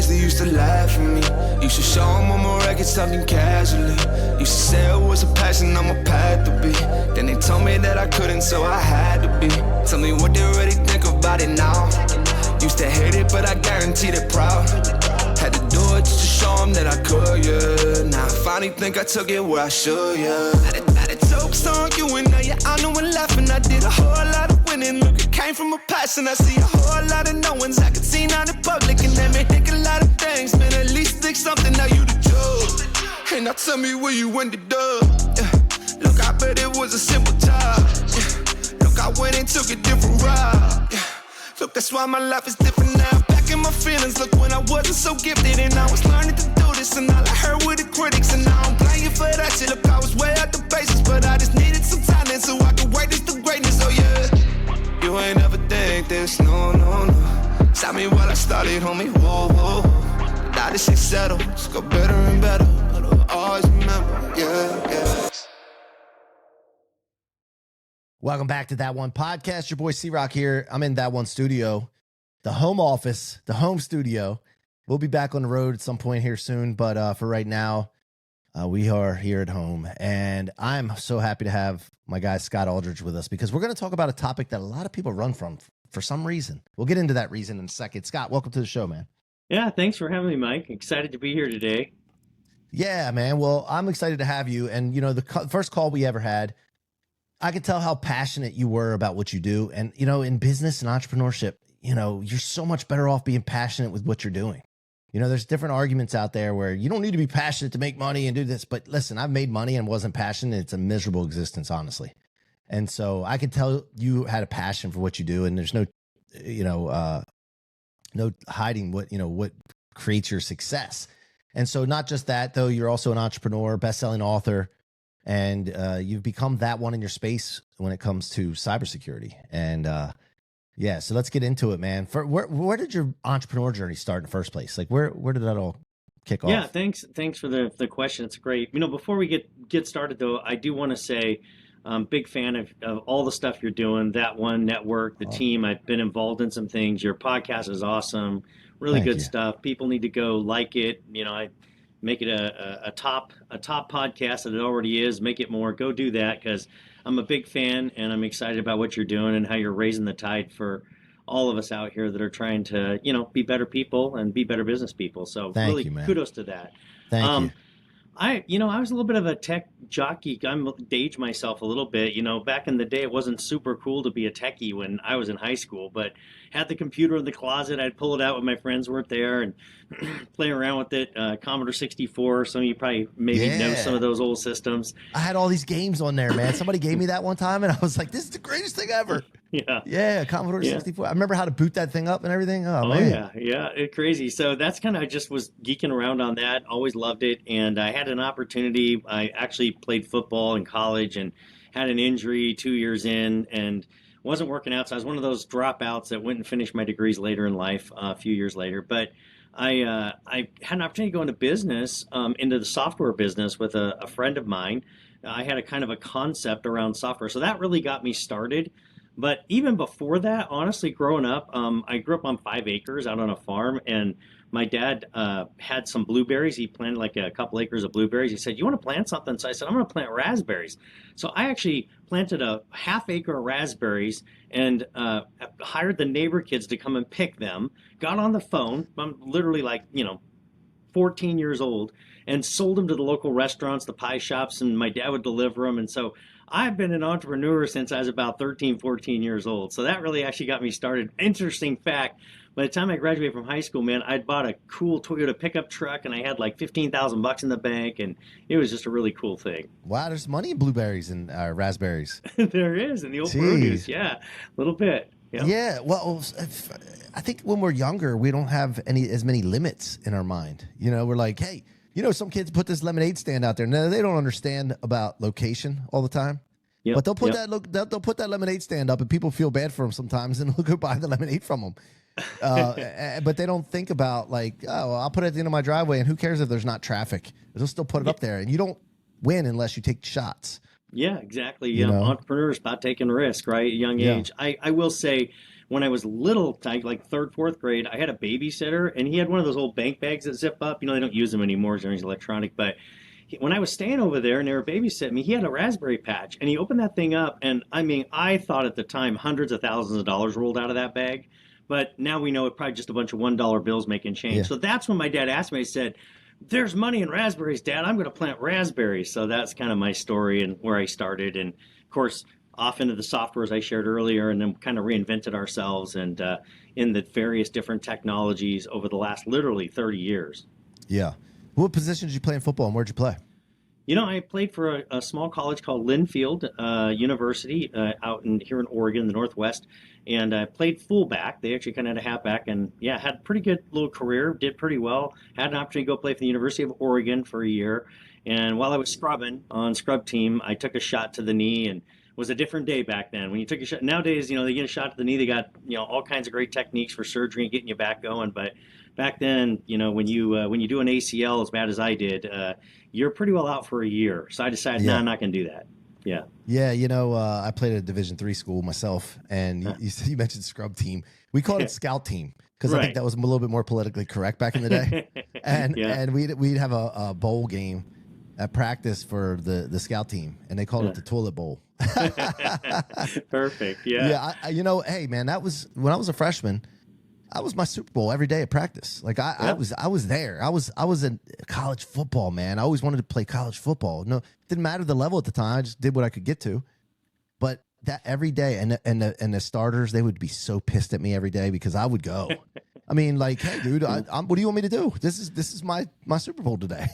friends, they used to laugh at me. Used to show them on my record something casually. Used to say it was a passion, I'm a path to be. Then they told me that I couldn't, so I had to be. Tell me what they really think about it now. Used to hate it, but I guarantee they're proud. Had to do it just to show them that I could, yeah. Now I finally think I took it where I should, yeah. Had a jokes on you and now you're on and laughing. I did a whole lot of winning. Look, it came from a passion. I see a whole lot of knowings I could see out in public, and that may think a lot of things. Man, at least think something, now you the judge. Hey, now tell me where you ended up. Yeah. Look, I bet it was a simple job. Yeah. Look, I went and took a different route. Yeah. Look, that's why my life is different now. Back in my feelings, look, when I wasn't so gifted and I was learning to do this, and all I heard were the critics, and now I'm playing for that shit. Look, I was way out the basis, but I just needed some talent so I could wait this to greatness. Oh yeah, you ain't never think this, no, no, no. Stop me while I started, homie, whoa, whoa. Now this shit settled, just go better and better. I'll always remember, yeah, yeah. Welcome back to That1 Podcast. Your boy C-Roc here. I'm in That1 studio, the home office, the home studio. We'll be back on the road at some point here soon, but for right now, we are here at home. And I'm so happy to have my guy Scott Alldridge with us because we're going to talk about a topic that a lot of people run from for some reason. We'll get into that reason in a second. Scott, welcome to the show, man. Yeah, thanks for having me, Mike. Excited to be here today. Yeah, man. Well, I'm excited to have you. And, you know, the first call we ever had, I could tell how passionate you were about what you do. And, you know, in business and entrepreneurship, you know, you're so much better off being passionate with what you're doing. You know, there's different arguments out there where you don't need to be passionate to make money and do this. But listen, I've made money and wasn't passionate. It's a miserable existence, honestly. And so I could tell you had a passion for what you do. And there's no, you know, no hiding what creates your success. And so not just that, though, you're also an entrepreneur, best-selling author. And you've become that one in your space when it comes to cybersecurity. And yeah, so let's get into it, man. Where did your entrepreneur journey start in the first place? Like, where did that all kick off? Yeah, thanks for the question. It's great. You know, before we get started, though, I do want to say I'm big fan of all the stuff you're doing, That1 Network, the team. I've been involved in some things. Your podcast is awesome. Really good stuff. People need to go like it. You know, I make it a top podcast that it already is. Make it more. Go do that because I'm a big fan and I'm excited about what you're doing and how you're raising the tide for all of us out here that are trying to, you know, be better people and be better business people. So Thank you, man. Kudos to that. Thank you. I was a little bit of a tech jockey. I'm age myself a little bit. You know, back in the day, it wasn't super cool to be a techie when I was in high school, but had the computer in the closet. I'd pull it out when my friends weren't there and play around with it. Commodore 64. Some of you probably know some of those old systems. I had all these games on there, man. Somebody gave me that one time, and I was like, "This is the greatest thing ever." Yeah, Commodore 64. I remember how to boot that thing up and everything. Oh man. Yeah, it's crazy. So that's kind of, I just was geeking around on that. Always loved it, and I had an opportunity. I actually played football in college and had an injury 2 years in, and wasn't working out. So I was one of those dropouts that went and finished my degrees later in life, a few years later. But I had an opportunity to go into business, into the software business with a friend of mine. I had a kind of a concept around software, so that really got me started. But even before that, honestly, growing up, I grew up on 5 acres out on a farm, and my dad had some blueberries. He planted like a couple acres of blueberries. He said, "You want to plant something?" So I said, "I'm going to plant raspberries." So I actually planted a half acre of raspberries and hired the neighbor kids to come and pick them, got on the phone. I'm literally 14 years old, and sold them to the local restaurants, the pie shops, and my dad would deliver them. And so I've been an entrepreneur since I was about 13, 14 years old. So that really actually got me started. Interesting fact, by the time I graduated from high school, man, I'd bought a cool Toyota pickup truck and I had like $15,000 in the bank, and it was just a really cool thing. Wow, there's money in blueberries and raspberries. There is, in the old produce, yeah, a little bit. Yep. Yeah, well, I think when we're younger, we don't have as many limits in our mind. You know, we're like, hey, you know, some kids put this lemonade stand out there. Now, they don't understand about location all the time. But they'll put they'll put that lemonade stand up, and people feel bad for them sometimes, and they'll go buy the lemonade from them. But they don't think about like, oh, well, I'll put it at the end of my driveway, and who cares if there's not traffic? They'll still put it up there, and you don't win unless you take shots. Yeah, exactly. Entrepreneurs about taking risk, right? At a young age. I will say, when I was little, like third, fourth grade, I had a babysitter, and he had one of those old bank bags that zip up. They don't use them anymore; it's electronic. But when I was staying over there and they were babysitting me, he had a Raspberry patch, and he opened that thing up, and I mean, I thought at the time hundreds of thousands of dollars rolled out of that bag. But now we know it's probably just a bunch of $1 bills making change. Yeah. So that's when my dad asked me, he said, there's money in raspberries, Dad. I'm going to plant raspberries. So that's kind of my story and where I started. And of course, off into the software, as I shared earlier, and then kind of reinvented ourselves and in the various different technologies over the last literally 30 years. Yeah. What position did you play in football, and where'd you play? I played for a small college called Linfield University out here in Oregon, in the Northwest, and I played fullback. They actually kind of had a halfback, and yeah, had a pretty good little career, did pretty well. Had an opportunity to go play for the University of Oregon for a year, and while I was scrubbing on scrub team, I took a shot to the knee, and it was a different day back then. When you took a shot, nowadays, they get a shot to the knee, they got all kinds of great techniques for surgery and getting you back going, but back then, when you do an ACL as bad as I did, you're pretty well out for a year. So I decided, no, I'm not going to do that. Yeah. Yeah. I played at a Division III school myself, and you mentioned scrub team. We called it scout team because I think that was a little bit more politically correct back in the day. And we'd have a bowl game at practice for the scout team, and they called it the toilet bowl. Perfect. Yeah. Yeah. Hey man, that was when I was a freshman. I was my Super Bowl every day at practice. Like I was there. I was in college football, man. I always wanted to play college football. No, it didn't matter the level at the time. I just did what I could get to. But that every day, and the starters, they would be so pissed at me every day because I would go. I mean, like, hey, dude, what do you want me to do? This is my Super Bowl today.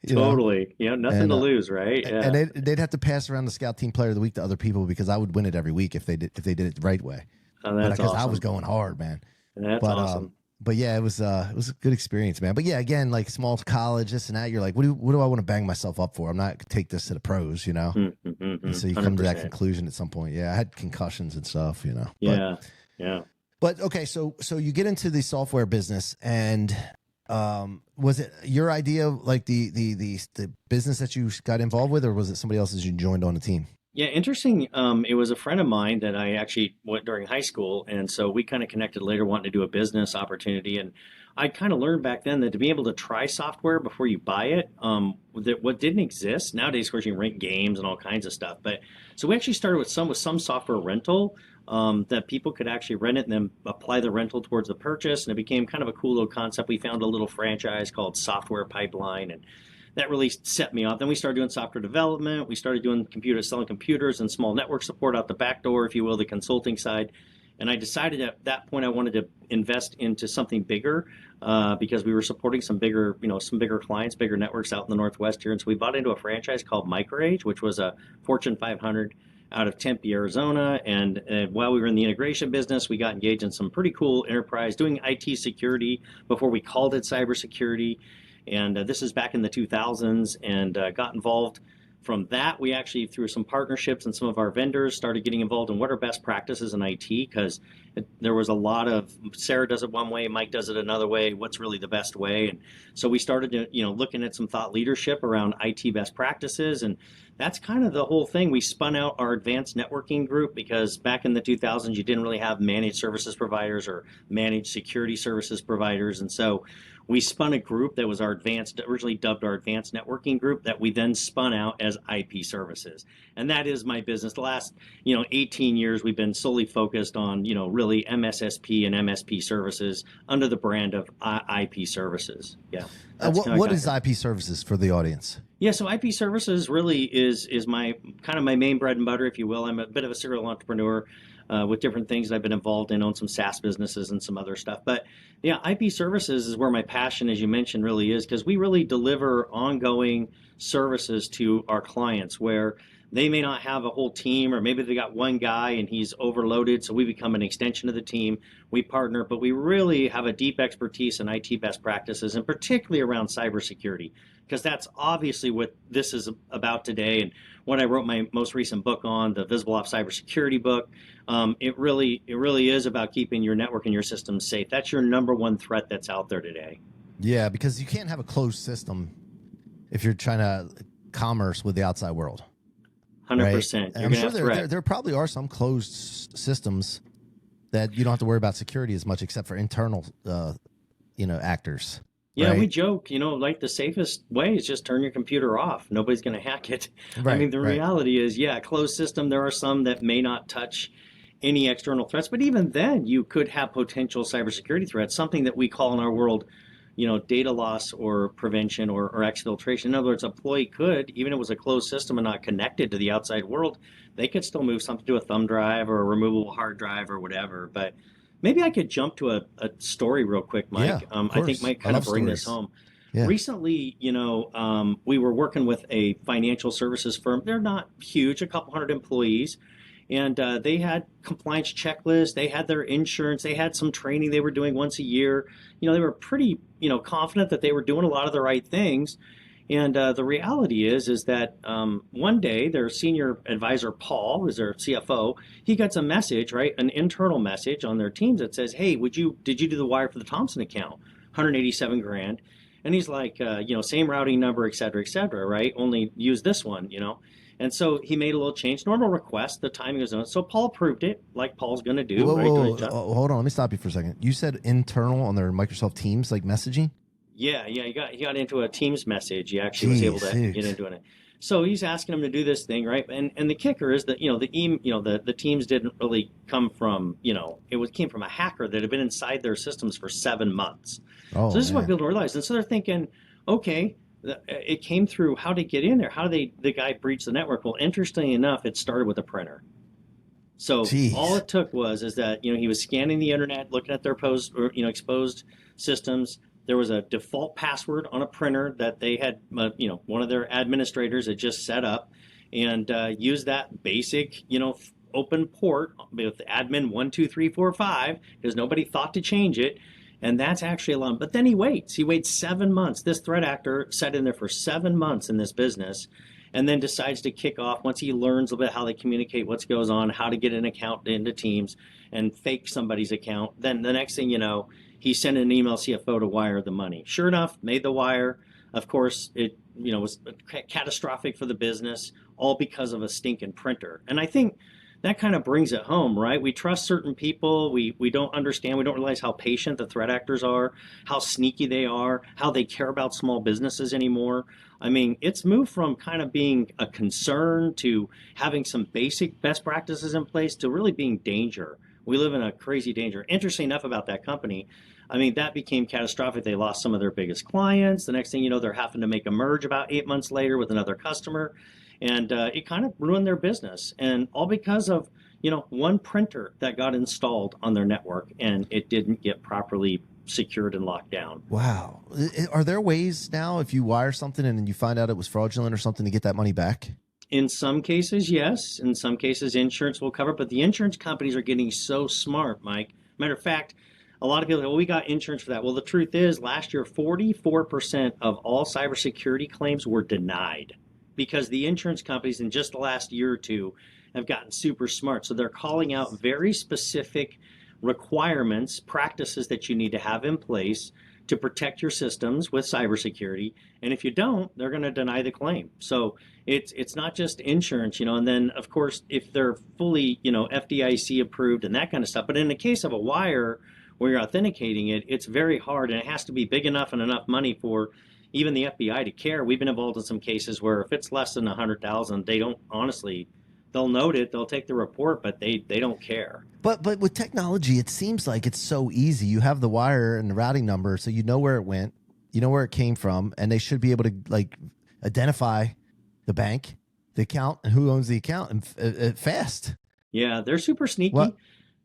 Totally. Nothing to lose, right? Yeah. And they'd have to pass around the scout team player of the week to other people because I would win it every week if they did it the right way. Oh, that's because awesome. I was going hard, man. That's awesome. But yeah, it was a good experience, man. But yeah, again, like small college, this and that, you're like, what do I want to bang myself up for? I'm not gonna take this to the pros, And so you come to that 100%. conclusion at some point. Yeah, I had concussions and stuff, Yeah. But okay, so you get into the software business, and was it your idea, like the business that you got involved with, or was it somebody else's you joined on the team? Yeah, interesting. It was a friend of mine that I actually went during high school, and so we kind of connected later, wanting to do a business opportunity. And I kind of learned back then that to be able to try software before you buy it, that what didn't exist nowadays. Of course, you can rent games and all kinds of stuff. But so we actually started with some software rental that people could actually rent it and then apply the rental towards the purchase, and it became kind of a cool little concept. We found a little franchise called Software Pipeline, and that really set me off. Then we started doing software development. We started doing selling computers and small network support out the back door, if you will, the consulting side. And I decided at that point I wanted to invest into something bigger because we were supporting some bigger clients, bigger networks out in the Northwest here. And so we bought into a franchise called MicroAge, which was a Fortune 500 out of Tempe, Arizona. And while we were in the integration business, we got engaged in some pretty cool enterprise doing IT security before we called it cybersecurity. And this is back in the 2000s, and got involved. From that, we actually, through some partnerships and some of our vendors, started getting involved in what are best practices in IT, because there was a lot of Sarah does it one way, Mike does it another way. What's really the best way? And so we started, looking at some thought leadership around IT best practices, and that's kind of the whole thing. We spun out our advanced networking group because back in the 2000s, you didn't really have managed services providers or managed security services providers, and so we spun a group that was originally dubbed our advanced networking group, that we then spun out as IP services. And that is my business. The last, 18 years, we've been solely focused on, really MSSP and MSP services under the brand of IP services. Yeah. What is IP services for the audience? Yeah, so IP services really is my kind of my main bread and butter, if you will. I'm a bit of a serial entrepreneur with different things that I've been involved in, own some SaaS businesses and some other stuff. But yeah, IP services is where my passion, as you mentioned, really is, because we really deliver ongoing services to our clients where they may not have a whole team, or maybe they got one guy and he's overloaded, so we become an extension of the team. We partner, but we really have a deep expertise in IT best practices, and particularly around cybersecurity, because that's obviously what this is about today, and what I wrote my most recent book on, the Visible Off Cybersecurity book. It really is about keeping your network and your systems safe. That's your number one threat that's out there today. Yeah, because you can't have a closed system if you're trying to commerce with the outside world. 100%. Right? I'm sure there probably are some closed systems that you don't have to worry about security as much, except for internal, actors. Yeah, right? we joke, like the safest way is just turn your computer off. Nobody's going to hack it. I Right, mean, the right. reality is, yeah, closed system, there are some that may not touch any external threats, but even then, you could have potential cybersecurity threats, something that we call in our world, data loss or prevention or exfiltration. In other words, an employee could, even if it was a closed system and not connected to the outside world, they could still move something to a thumb drive or a removable hard drive or whatever. But maybe I could jump to a story real quick, Yeah, Mike. of I think course. might I kind of love bring this stories. home. Yeah. Recently, we were working with a financial services firm. They're not huge, a couple hundred employees, and they had compliance checklists. They had their insurance. They had some training they were doing once a year. They were pretty, confident that they were doing a lot of the right things. And the reality is that one day their senior advisor, Paul, who's their CFO, he gets a message, right, an internal message on their teams that says, "Hey, did you do the wire for the Thompson account? 187 grand." And he's like, same routing number, et cetera, right? Only use this one. And so he made a little change, normal request. The timing was on. So Paul approved it, like Paul's going to do, Whoa, right? whoa, whoa. Hold on. Let me stop you for a second. You said internal on their Microsoft Teams, like messaging? Yeah, he got into a Teams message. He actually was able to get into it. So he's asking him to do this thing, right? And the kicker is that the Teams didn't really come from came from a hacker that had been inside their systems for 7 months. Oh, so this is what man. people don't realize, and so they're thinking, okay, it came through. How did it get in there? How did the guy breach the network? Well, interestingly enough, it started with a printer. So Jeez. all it took was that he was scanning the internet, looking at their exposed systems. There was a default password on a printer that they had, one of their administrators had just set up, and used that basic, open port with admin 12345 because nobody thought to change it, and that's actually allowed. But then he waits. He waits 7 months. This threat actor sat in there for 7 months in this business, and then decides to kick off once he learns a little bit how they communicate, what goes on, how to get an account into Teams, and fake somebody's account. Then the next thing you know, he sent an email CFO to wire the money. Sure enough, made the wire. Of course, it was catastrophic for the business, all because of a stinking printer. And I think that kind of brings it home, right? We trust certain people. We don't understand. We don't realize how patient the threat actors are, how sneaky they are, how they care about small businesses anymore. I mean, it's moved from kind of being a concern to having some basic best practices in place to really being danger. We live in a crazy danger. Interesting enough about that company, I mean, that became catastrophic. They lost some of their biggest clients. The next thing you know, they're having to make a merge about 8 months later with another customer. And it kind of ruined their business. And all because of, one printer that got installed on their network and it didn't get properly secured and locked down. Wow. Are there ways now, if you wire something and then you find out it was fraudulent or something, to get that money back? In some cases, yes. In some cases, insurance will cover, but the insurance companies are getting so smart, Mike. Matter of fact, a lot of people say, well, we got insurance for that. Well, the truth is, last year, 44% of all cybersecurity claims were denied because the insurance companies in just the last year or two have gotten super smart. So they're calling out very specific requirements, practices that you need to have in place to protect your systems with cybersecurity. And if you don't, they're going to deny the claim. So it's not just insurance, and then of course, if they're fully, FDIC approved and that kind of stuff. But in the case of a wire where you're authenticating it, it's very hard, and it has to be big enough and enough money for even the FBI to care. We've been involved in some cases where if it's less than 100,000, they don't, honestly, they'll note it, they'll take the report, but they don't care. But with technology, it seems like it's so easy. You have the wire and the routing number, so you know where it went, you know where it came from, and they should be able to identify the bank, the account, and who owns the account, and fast. Yeah, they're super sneaky. What?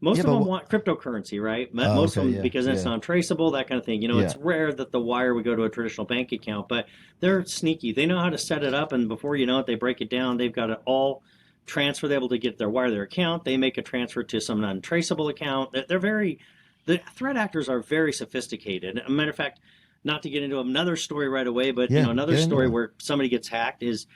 Most of them want cryptocurrency, right? Most of them because it's non-traceable, that kind of thing. It's rare that the wire would go to a traditional bank account, but they're sneaky. They know how to set it up, and before you know it, they break it down. They've got it all transfer. They're able to get their wire their account. They make a transfer to some untraceable account. The threat actors are very sophisticated. As a matter of fact, not to get into another story right away, but another story where somebody gets hacked is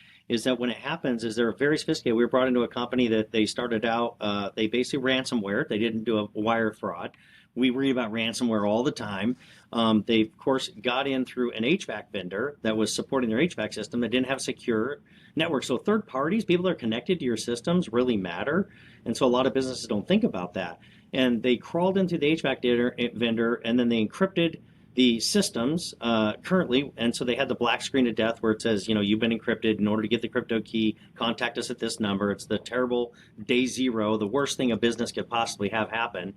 that when it happens is they're very sophisticated. We were brought into a company that they started out, they basically ransomware. They didn't do a wire fraud. We read about ransomware all the time. They, of course, got in through an HVAC vendor that was supporting their HVAC system that didn't have secure network. So third parties, people that are connected to your systems really matter. And so a lot of businesses don't think about that. and they crawled into the vendor, and then they encrypted the systems currently, and so they had the black screen of death where it says, you've been encrypted. In order to get the crypto key, contact us at this number. It's the terrible day zero, the worst thing a business could possibly have happen.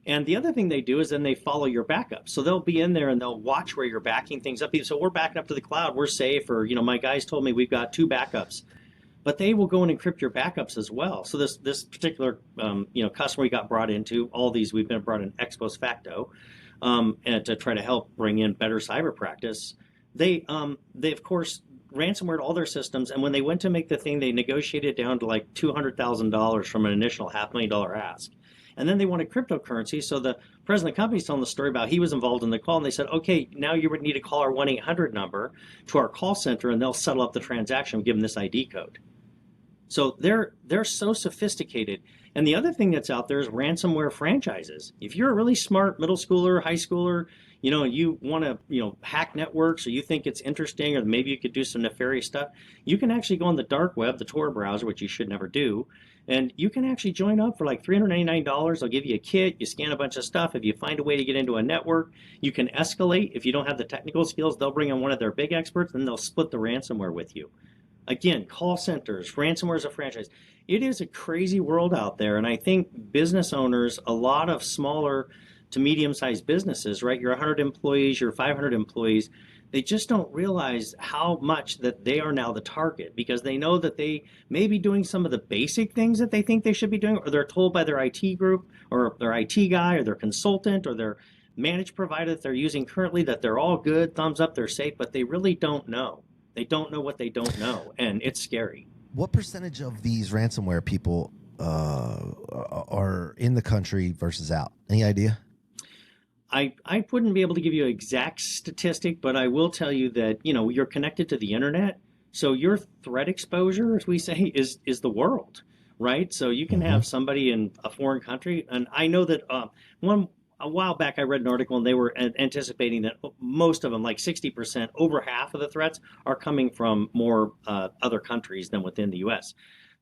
And the other thing they do is then they follow your backup. So they'll be in there and they'll watch where you're backing things up. So we're backing up to the cloud. We're safe. Or, my guys told me we've got 2 backups. But they will go and encrypt your backups as well. So this particular customer we got brought into, all these we've been brought in ex post facto, and to try to help bring in better cyber practice. They of course ransomwared all their systems, and when they went to make the thing, they negotiated down to like $200,000 from an initial $500,000 ask. And then they wanted cryptocurrency. So the president of the company is telling the story about he was involved in the call, and they said, okay, now you would need to call our 1-800 number to our call center, and they'll settle up the transaction, give them this ID code. So they're so sophisticated. And the other thing that's out there is ransomware franchises. If you're a really smart middle schooler, high schooler, and you want to, hack networks, or you think it's interesting, or maybe you could do some nefarious stuff, you can actually go on the dark web, the Tor browser, which you should never do, and you can actually join up for like $399. They'll give you a kit, you scan a bunch of stuff. If you find a way to get into a network, you can escalate. If you don't have the technical skills, they'll bring in one of their big experts, and they'll split the ransomware with you. Again, call centers, ransomware is a franchise. It is a crazy world out there, and I think business owners, a lot of smaller to medium-sized businesses, right? You're 100 employees, you're 500 employees, they just don't realize how much that they are now the target, because they know that they may be doing some of the basic things that they think they should be doing, or they're told by their IT group or their IT guy or their consultant or their managed provider that they're using currently that they're all good, thumbs up, they're safe, but they really don't know. They don't know what they don't know, and it's scary. What percentage of these ransomware people are in the country versus out? Any idea? I wouldn't be able to give you an exact statistic, but I will tell you that, you're connected to the internet. So your threat exposure, as we say, is the world, right? So you can have somebody in a foreign country. And I know that a while back, I read an article and they were anticipating that most of them, like 60%, over half of the threats are coming from more other countries than within the U.S.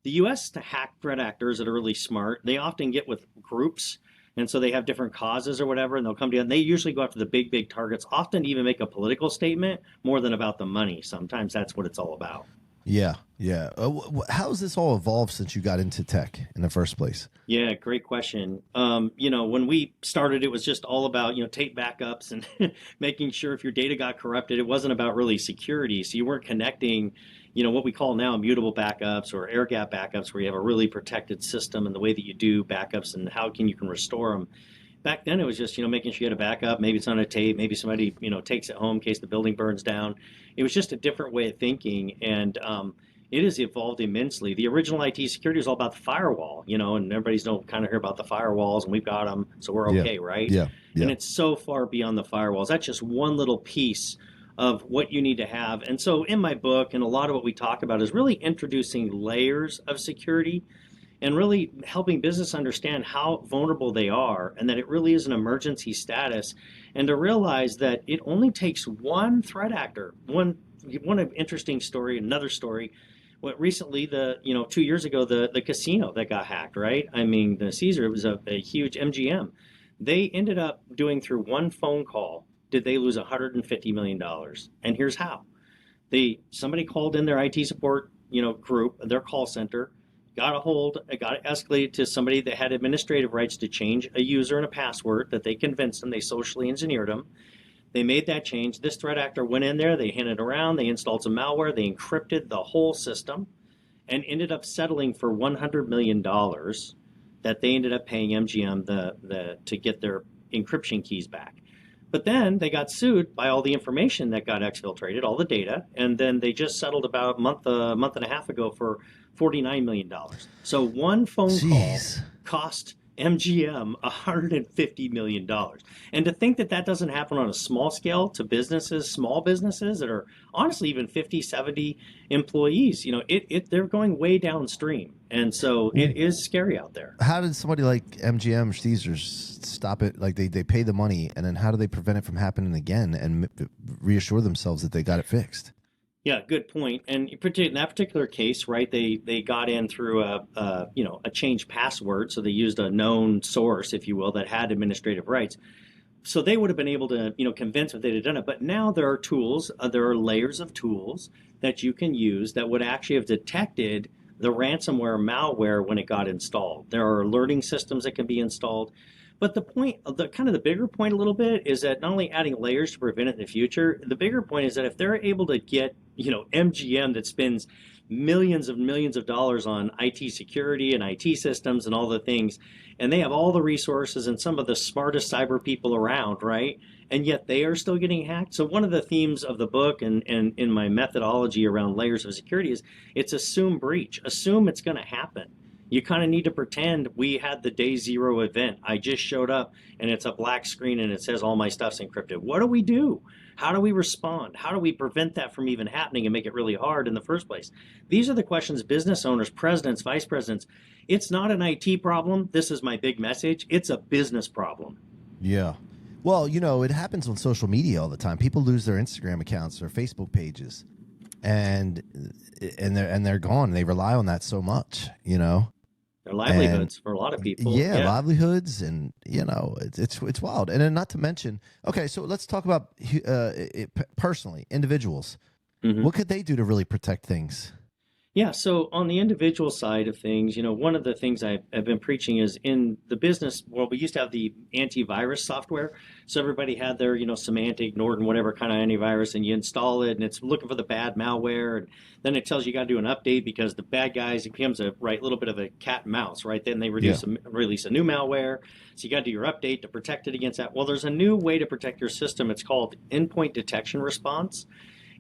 The U.S. to hack threat actors that are really smart, they often get with groups. And so they have different causes or whatever, and they'll come together. And they usually go after the big targets, often even make a political statement more than about the money. Sometimes that's what it's all about. Yeah. How has this all evolved since you got into tech in the first place? Yeah, great question. When we started, it was just all about, tape backups and making sure if your data got corrupted, it wasn't about really security. So you weren't connecting, what we call now immutable backups or air gap backups, where you have a really protected system and the way that you do backups and how you can restore them. Back then, it was just, making sure you had a backup. Maybe it's on a tape. Maybe somebody, takes it home in case the building burns down. It was just a different way of thinking. And it has evolved immensely. The original IT security was all about the firewall, and everybody's kind of hear about the firewalls, and we've got them, so we're okay, right? Yeah. And it's so far beyond the firewalls. That's just one little piece of what you need to have. And so in my book, and a lot of what we talk about is really introducing layers of security and really helping business understand how vulnerable they are, and that it really is an emergency status, and to realize that it only takes one threat actor. One interesting story, another story. Recently, 2 years ago, the casino that got hacked, right? I mean, the Caesar, it was a huge MGM. They ended up doing, through one phone call, did they lose $150 million? And here's how. Somebody called in their IT support, group, their call center, got it escalated to somebody that had administrative rights to change a user and a password that they convinced them, they socially engineered them. They made that change. This threat actor went in there, they handed it around, they installed some malware, they encrypted the whole system, and ended up settling for $100 million that they ended up paying MGM to get their encryption keys back. But then they got sued by all the information that got exfiltrated, all the data, and then they just settled about a month and a half ago for $49 million. So one phone call cost MGM $150 million. And to think that doesn't happen on a small scale to businesses, small businesses that are honestly even 50, 70 employees, they're going way downstream. And so it is scary out there. How did somebody like MGM or Caesars stop it? Like they pay the money, and then how do they prevent it from happening again and reassure themselves that they got it fixed? Yeah, good point. And in that particular case, right, they got in through a changed password, so they used a known source, if you will, that had administrative rights. So they would have been able to, convince if they'd have done it. But now there are tools, there are layers of tools that you can use that would actually have detected the ransomware malware when it got installed. There are alerting systems that can be installed. But the point, the bigger point a little bit is that not only adding layers to prevent it in the future, the bigger point is that if they're able to get, MGM that spends millions of dollars on IT security and IT systems and all the things, and they have all the resources and some of the smartest cyber people around, right? And yet they are still getting hacked. So one of the themes of the book and in my methodology around layers of security is it's assume breach. Assume it's going to happen. You kind of need to pretend we had the day zero event. I just showed up and it's a black screen and it says all my stuff's encrypted. What do we do? How do we respond? How do we prevent that from even happening and make it really hard in the first place? These are the questions business owners, presidents, vice presidents. It's not an IT problem. This is my big message. It's a business problem. Yeah. Well, it happens on social media all the time. People lose their Instagram accounts or Facebook pages, and they're gone. They rely on that so much, Their livelihoods for a lot of people. Yeah, livelihoods, and it's wild. And then not to mention, okay, so let's talk about personally, individuals. Mm-hmm. What could they do to really protect things? Yeah, so on the individual side of things, one of the things I've been preaching is in the business world, we used to have the antivirus software. So everybody had their, Symantec, Norton, whatever kind of antivirus, and you install it and it's looking for the bad malware. And then it tells you got to do an update because the bad guys, it becomes a little bit of a cat and mouse, right? Then they release a new malware. So you got to do your update to protect it against that. Well, there's a new way to protect your system. It's called endpoint detection response.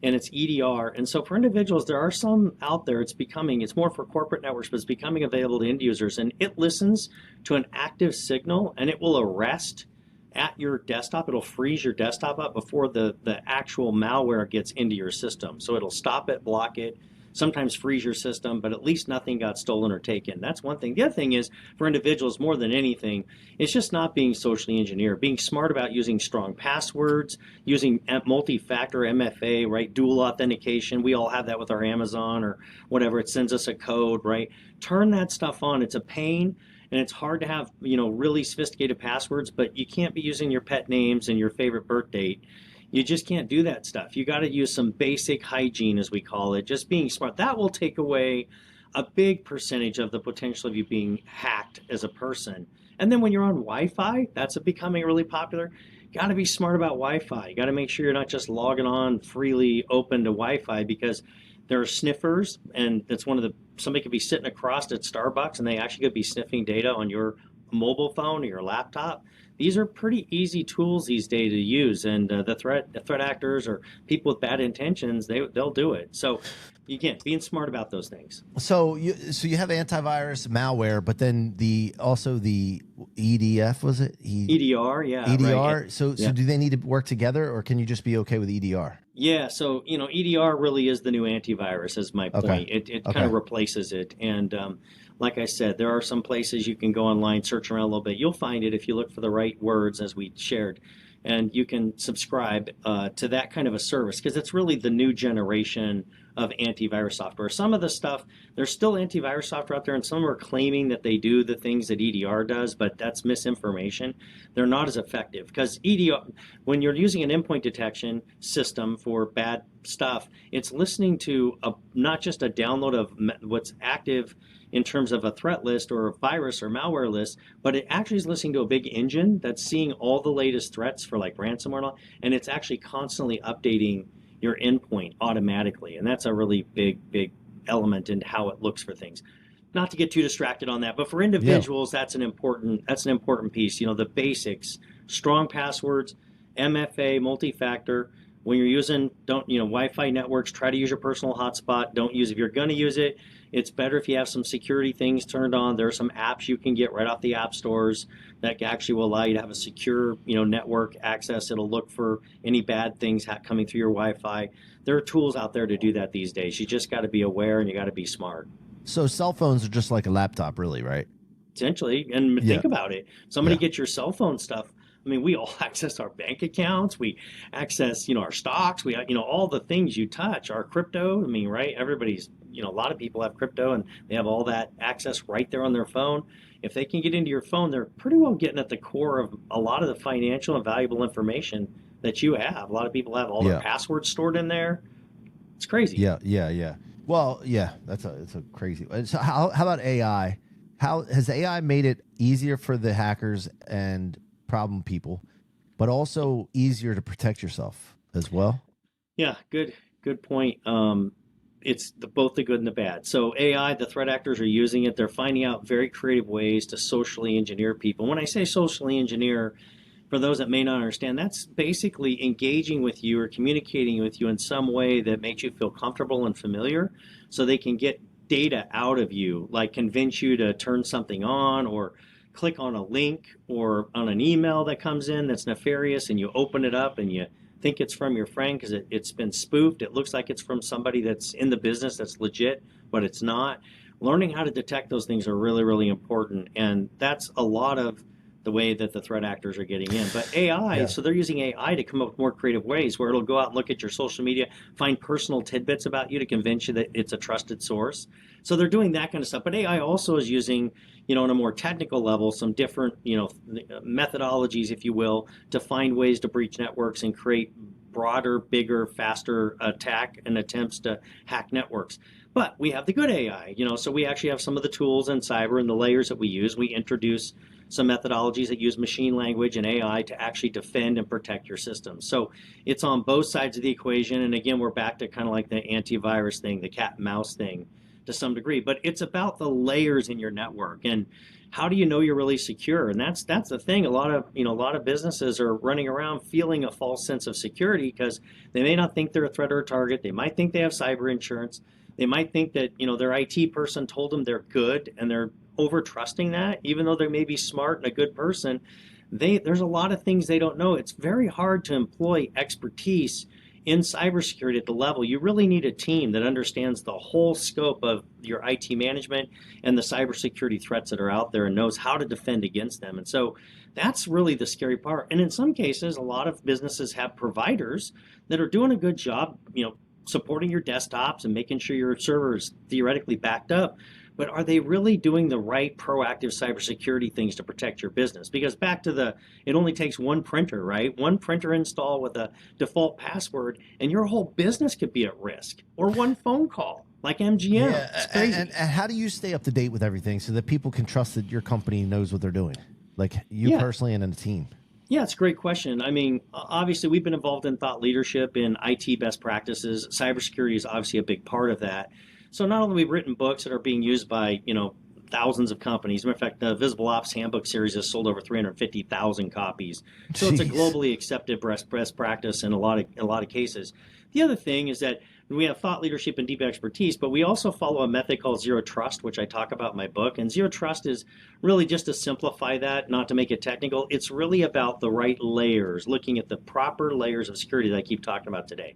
And it's EDR. And so for individuals, there are some out there, it's more for corporate networks, but it's becoming available to end users. And it listens to an active signal and it will arrest at your desktop. It'll freeze your desktop up before the actual malware gets into your system. So it'll stop it, block it, sometimes freeze your system, but at least nothing got stolen or taken. That's one thing. The other thing is for individuals, more than anything, it's just not being socially engineered, being smart about using strong passwords, using multi-factor MFA, right? Dual authentication. We all have that with our Amazon or whatever. It sends us a code, right? Turn that stuff on. It's a pain. And it's hard to have, really sophisticated passwords, but you can't be using your pet names and your favorite birth date. You just can't do that stuff. You got to use some basic hygiene, as we call it, just being smart. That will take away a big percentage of the potential of you being hacked as a person. And then when you're on Wi-Fi, that's becoming really popular. You got to be smart about Wi-Fi. You got to make sure you're not just logging on freely open to Wi-Fi because there are sniffers, and that's somebody could be sitting across at Starbucks and they actually could be sniffing data on your mobile phone or your laptop. These are pretty easy tools these days to use, and the threat actors or people with bad intentions, they'll do it. So again, being smart about those things. So you have antivirus malware, but then also the EDF, was it? EDR, yeah. EDR. Right. So do they need to work together, or can you just be okay with EDR? Yeah, so EDR really is the new antivirus, is my point. Okay. It kind of replaces it, and like I said, there are some places you can go online, search around a little bit. You'll find it if you look for the right words, as we shared, and you can subscribe to that kind of a service because it's really the new generation of antivirus software. Some of the stuff, there's still antivirus software out there, and some are claiming that they do the things that EDR does, but that's misinformation. They're not as effective because EDR, when you're using an endpoint detection system for bad stuff, it's listening to not just a download of what's active in terms of a threat list or a virus or malware list, but it actually is listening to a big engine that's seeing all the latest threats for like ransomware, and it's actually constantly updating your endpoint automatically. And that's a really big element in how it looks for things. Not to get too distracted on that, but for individuals, that's an important piece. The basics, strong passwords, MFA, multi-factor. When you're using Wi-Fi networks, try to use your personal hotspot. Don't use, if you're going to use it, it's better if you have some security things turned on. There are some apps you can get right off the app stores that actually will allow you to have a secure, network access. It'll look for any bad things coming through your Wi-Fi. There are tools out there to do that these days. You just got to be aware and you got to be smart. So cell phones are just like a laptop, really, right? Essentially, and think about it. Somebody get your cell phone stuff I mean, we all access our bank accounts, we access, our stocks, we, all the things you touch, our crypto. I mean, right? Everybody's, a lot of people have crypto and they have all that access right there on their phone. If they can get into your phone, they're pretty well getting at the core of a lot of the financial and valuable information that you have. A lot of people have all their passwords stored in there. It's crazy. Yeah. Well, yeah, it's a crazy. So how about AI? How has AI made it easier for the hackers and problem people, but also easier to protect yourself as well? Yeah, good point. It's both the good and the bad. So AI, the threat actors are using it. They're finding out very creative ways to socially engineer people. When I say socially engineer, for those that may not understand, that's basically engaging with you or communicating with you in some way that makes you feel comfortable and familiar so they can get data out of you, like convince you to turn something on or click on a link or on an email that comes in that's nefarious, and you open it up and you think it's from your friend because it's been spoofed. It looks like it's from somebody that's in the business that's legit, but it's not. Learning how to detect those things are really, really important. And that's a lot of the way that the threat actors are getting in. But AI, so they're using AI to come up with more creative ways where it'll go out and look at your social media, find personal tidbits about you to convince you that it's a trusted source. So they're doing that kind of stuff. But AI also is using, on a more technical level, some different, methodologies, if you will, to find ways to breach networks and create broader, bigger, faster attack and attempts to hack networks. But we have the good AI, so we actually have some of the tools in cyber and the layers that we use. We introduce some methodologies that use machine language and AI to actually defend and protect your system. So it's on both sides of the equation. And again, we're back to kind of like the antivirus thing, the cat and mouse thing to some degree. But it's about the layers in your network and how do you know you're really secure? And that's the thing. A lot of businesses are running around feeling a false sense of security because they may not think they're a threat or a target. They might think they have cyber insurance. They might think that their IT person told them they're good and they're over trusting that, even though they may be smart and a good person. There's a lot of things they don't know. It's very hard to employ expertise in cybersecurity at the level. You really need a team that understands the whole scope of your IT management and the cybersecurity threats that are out there and knows how to defend against them. And so that's really the scary part. And in some cases, a lot of businesses have providers that are doing a good job, supporting your desktops and making sure your server is theoretically backed up. But are they really doing the right proactive cybersecurity things to protect your business? Because back to it only takes one printer, right? One printer install with a default password, and your whole business could be at risk. Or one phone call, like MGM. Yeah, it's crazy. And how do you stay up to date with everything so that people can trust that your company knows what they're doing? Like you personally and in the team. Yeah, it's a great question. I mean, obviously, we've been involved in thought leadership in IT best practices. Cybersecurity is obviously a big part of that. So not only have we written books that are being used by, thousands of companies. Matter of fact, the Visible Ops Handbook series has sold over 350,000 copies. So It's a globally accepted best practice in a lot of cases. The other thing is that we have thought leadership and deep expertise, but we also follow a method called Zero Trust, which I talk about in my book. And Zero Trust is really, just to simplify that, not to make it technical, it's really about the right layers, looking at the proper layers of security that I keep talking about today.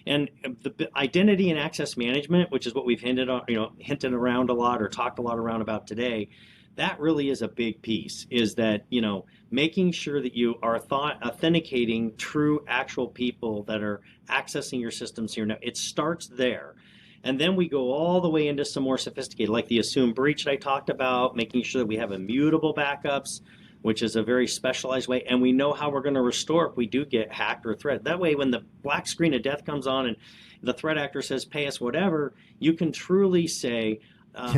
And the identity and access management, which is what we've hinted around a lot or talked a lot around about today, that really is a big piece, is that, making sure that you are authenticating true actual people that are accessing your systems here. Now, it starts there. And then we go all the way into some more sophisticated, like the assumed breach that I talked about, making sure that we have immutable backups, which is a very specialized way. And we know how we're going to restore if we do get hacked or threat. That way, when the black screen of death comes on and the threat actor says, pay us whatever, you can truly say,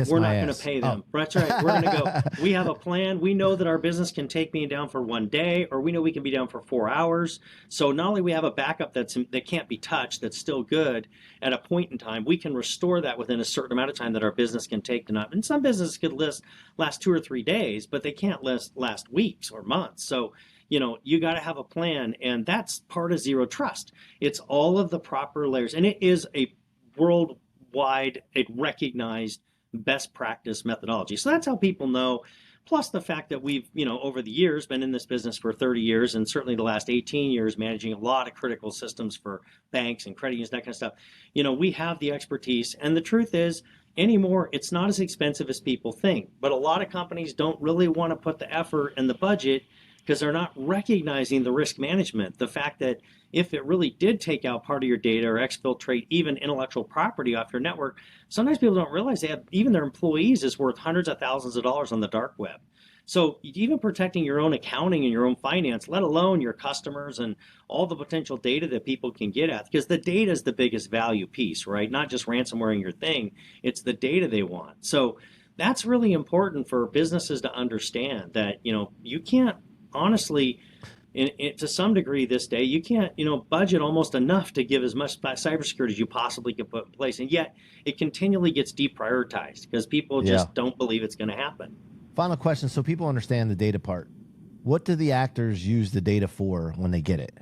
we're not going to pay them. That's right. We're going to go, we have a plan. We know that our business can take me down for one day, or we know we can be down for 4 hours. So not only we have a backup that can't be touched, that's still good at a point in time, we can restore that within a certain amount of time that our business can take to not. And some businesses could last 2 or 3 days, but they can't last weeks or months. So you got to have a plan, and that's part of Zero Trust. It's all of the proper layers, and it is a worldwide, recognized best practice methodology. So that's how people know. Plus the fact that we've, over the years been in this business for 30 years, and certainly the last 18 years managing a lot of critical systems for banks and credit unions, that kind of stuff. We have the expertise, and the truth is, anymore, it's not as expensive as people think. But a lot of companies don't really want to put the effort and the budget because they're not recognizing the risk management. The fact that if it really did take out part of your data or exfiltrate even intellectual property off your network, sometimes people don't realize they have, even their employees is worth hundreds of thousands of dollars on the dark web. So even protecting your own accounting and your own finance, let alone your customers and all the potential data that people can get at, because the data is the biggest value piece, right? Not just ransomware your thing, it's the data they want. So that's really important for businesses to understand that, you can't honestly, to some degree this day, you can't, budget almost enough to give as much cybersecurity as you possibly can put in place. And yet it continually gets deprioritized because people just don't believe it's going to happen. Final question, so people understand the data part. What do the actors use the data for when they get it?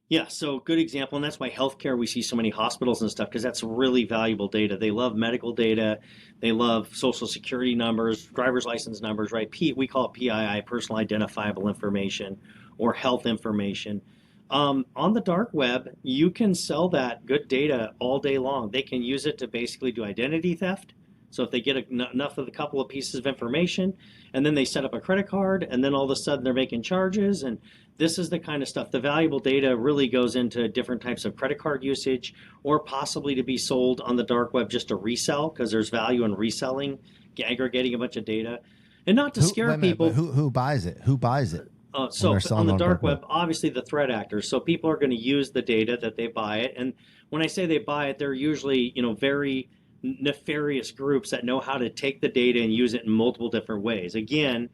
Yeah, so good example, and that's why healthcare, we see so many hospitals and stuff, because that's really valuable data. They love medical data. They love social security numbers, driver's license numbers, right? We call it PII, personal identifiable information, or health information. On the dark web, you can sell that good data all day long. They can use it to basically do identity theft. So if they get enough of a couple of pieces of information, and then they set up a credit card, and then all of a sudden they're making charges, and this is the kind of stuff. The valuable data really goes into different types of credit card usage, or possibly to be sold on the dark web just to resell, because there's value in reselling, aggregating a bunch of data. And not to scare people. Who buys it? Who buys it? So on the dark web, obviously the threat actors. So people are going to use the data that they buy it. And when I say they buy it, they're usually, very nefarious groups that know how to take the data and use it in multiple different ways. Again,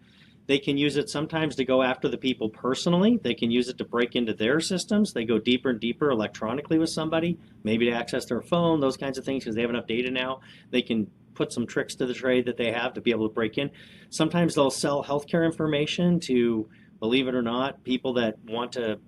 they can use it sometimes to go after the people personally. They can use it to break into their systems. They go deeper and deeper electronically with somebody, maybe to access their phone, those kinds of things, because they have enough data now. They can put some tricks to the trade that they have to be able to break in. Sometimes they'll sell healthcare information to, believe it or not, people that want to,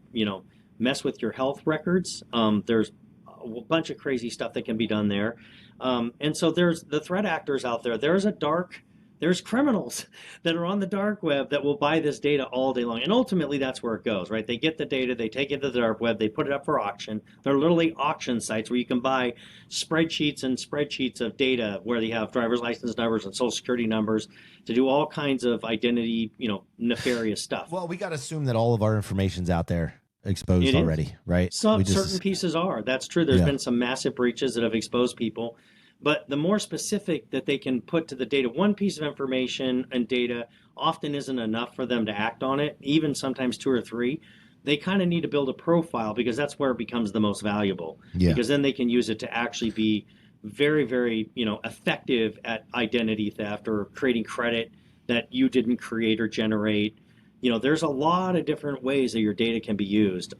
mess with your health records. There's a bunch of crazy stuff that can be done there. And so there's the threat actors out there. There's criminals that are on the dark web that will buy this data all day long. And ultimately, that's where it goes, right? They get the data, they take it to the dark web, they put it up for auction. They're literally auction sites where you can buy spreadsheets and spreadsheets of data where they have driver's license numbers and social security numbers to do all kinds of identity, nefarious stuff. Well, we got to assume that all of our information's out there exposed already, right? Certain pieces are. That's true. There's been some massive breaches that have exposed people. But the more specific that they can put to the data, one piece of information and data often isn't enough for them to act on it, even sometimes two or three. They kind of need to build a profile because that's where it becomes the most valuable. Yeah. Because then they can use it to actually be very, very, effective at identity theft or creating credit that you didn't create or generate. There's a lot of different ways that your data can be used.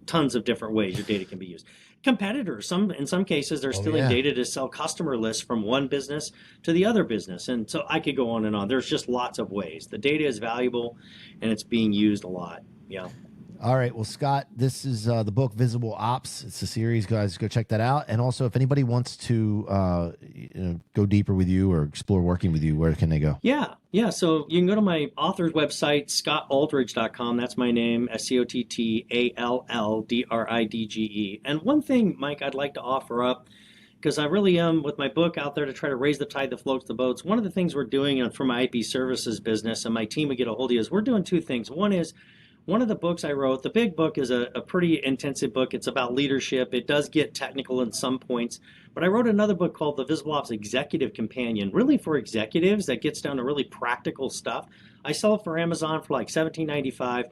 Tons of different ways your data can be used. Competitors, in some cases, they're stealing data to sell customer lists from one business to the other business. And so I could go on and on. There's just lots of ways. The data is valuable and it's being used a lot. Yeah. All right. Well, Scott, this is the book Visible Ops. It's a series, guys. Go check that out. And also, if anybody wants to go deeper with you or explore working with you, where can they go? Yeah. So you can go to my author's website, scottalldridge.com. That's my name, SCOTTALLDRIDGE. And one thing, Mike, I'd like to offer up, because I really am with my book out there to try to raise the tide that floats the boats. One of the things we're doing for my IP services business, and my team would get a hold of you, is we're doing two things. One is, one of the books I wrote, the big book is a pretty intensive book. It's about leadership. It does get technical in some points. But I wrote another book called The Visible Ops Executive Companion, really for executives that gets down to really practical stuff. I sell it for Amazon for like $17.95.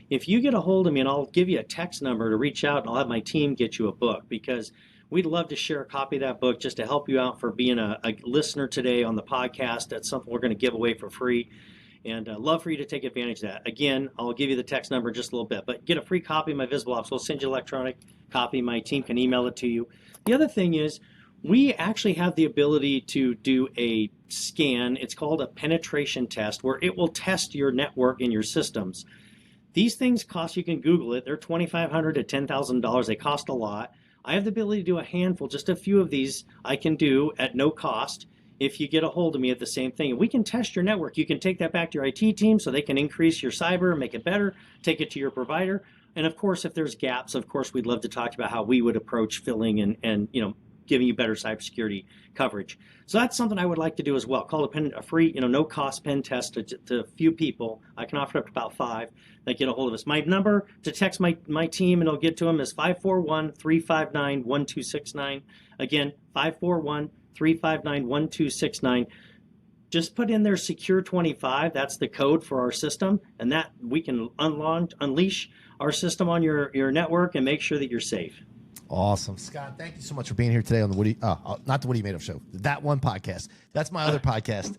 If you get a hold of me, and I'll give you a text number to reach out, and I'll have my team get you a book, because we'd love to share a copy of that book just to help you out for being a listener today on the podcast. That's something we're going to give away for free. And love for you to take advantage of that. Again, I'll give you the text number in just a little bit, but get a free copy of my Visible Ops. We'll send you an electronic copy. My team can email it to you. The other thing is, we actually have the ability to do a scan. It's called a penetration test, where it will test your network and your systems. These things cost, you can Google it, they're $2,500 to $10,000. They cost a lot. I have the ability to do a handful, just a few of these I can do at no cost. If you get a hold of me at the same thing, and we can test your network. You can take that back to your IT team so they can increase your cyber, make it better, take it to your provider. And of course, if there's gaps, of course, we'd love to talk about how we would approach filling and giving you better cybersecurity coverage. So that's something I would like to do as well. Call a free, no cost pen test to a few people. I can offer up to about 5 that get a hold of us. My number to text my team and it'll get to them is 541-359-1269. Again, 541-359-1269. Just put in there secure 25. That's the code for our system, and that we can unleash our system on your network and make sure that you're safe. Awesome. Scott, thank you so much for being here today on the Woody, not the Woody Madoff Show, That One Podcast. That's my other podcast.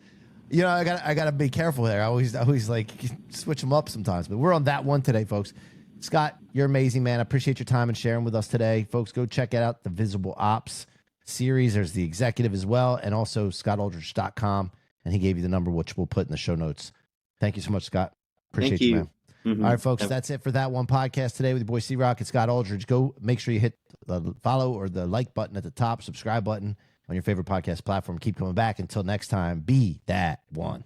I gotta be careful there. I always like switch them up sometimes, but we're on That One today, folks. Scott, you're amazing, man. I appreciate your time and sharing with us today. Folks, go check out the Visible Ops series. There's the executive as well, and also ScottAlldridge.com. And he gave you the number, which we'll put in the show notes. Thank you so much, Scott. Appreciate you, man. Mm-hmm. All right, folks, that's it for That One Podcast today with your boy C-Roc and Scott Alldridge. Go make sure you hit the follow or the like button at the top, subscribe button on your favorite podcast platform. Keep coming back. Until next time, be that one.